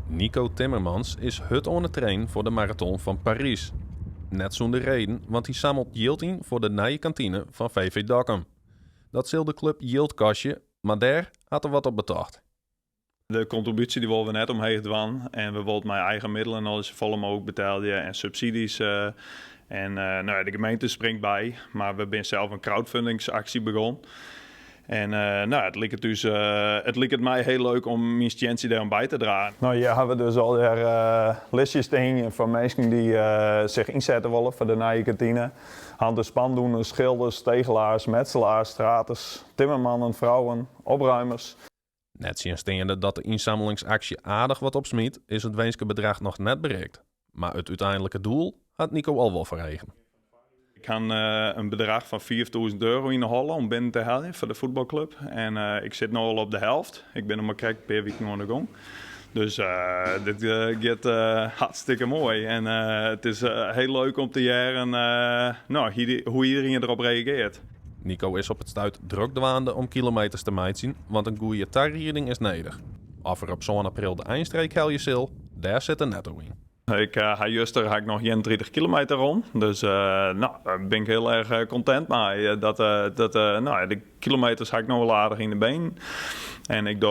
Nico Timmermans is hut on het train voor de marathon van Parijs. Net zonder reden, want hij samelt geld in voor de nieuwe kantine van VV Dokkum. Dat zal de club geld kostje, maar daar had er wat op betaald. De contributie die willen we net omheen doen en we willen mijn eigen middelen alles volle mogelijk betalen en subsidies. De gemeente springt bij, maar we zijn zelf een crowdfundingsactie begonnen. En het leek het mij heel leuk om mijn stiëntie daarom bij te dragen. Nou, hier hebben we dus al listjes tegen van mensen die zich inzetten willen voor de nieuwe kantine. Hand- en spandoeners, schilders, tegelaars, metselaars, straters, timmermannen, vrouwen, opruimers. Net zien dat de inzamelingsactie aardig wat opsmiet, is het wenske bedrag nog net bereikt. Maar het uiteindelijke doel had Nico al wel verregen. Ik kan een bedrag van €4.000 inhalen om binnen te halen voor de voetbalclub. En ik zit nu al op de helft. Ik ben nog maar kijk per week aan de gang. Dus dit gaat hartstikke mooi. En het is heel leuk om te jaren hoe iedereen erop reageert. Nico is op het stuit druk dwaande om kilometers te mijten, want een goede tarrieding is nodig. Of er op zo'n april de eindstreek hel je zil, daar zit er netto in. Juster ik nog 31 kilometer rond. Dus daar ben ik heel erg content mee. De kilometers ga ik nog wel aardig in de been. En ik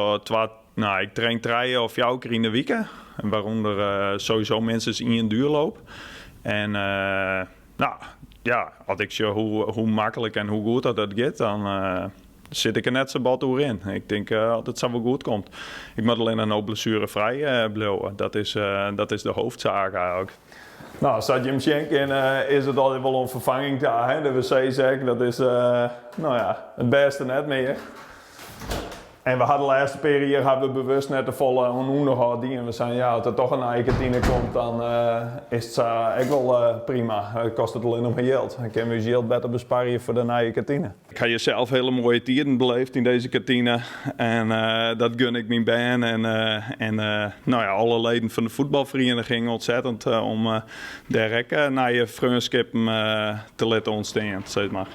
ik train 3 of 4 keer in de week. Waaronder sowieso mensen in een duurloop. En als ik zie hoe makkelijk en hoe goed dat gaat, dan zit ik er net zo bad door in. Ik denk dat het zo wel goed komt. Ik moet alleen een blessurevrij blijven. Dat is de hoofdzaak eigenlijk. Nou, staat je hem schenken is het altijd wel een vervanging daar. Hè? De wc-zak, dat is het beste net meer. En we hadden de laatste periode we bewust net de volle onhoende gehad. En we zeiden, als er toch een eigen kantine komt, dan is het echt wel prima. Het kost het alleen nog maar geld. Dan kunnen we geld beter besparen voor de nieuwe kantine. Ik heb zelf hele mooie tijden beleefd in deze kantine. En dat gun ik mijn band. Alle leden van de voetbalvereniging ontzettend om daar naar je vriendschap te laten ontstaan, zeg maar.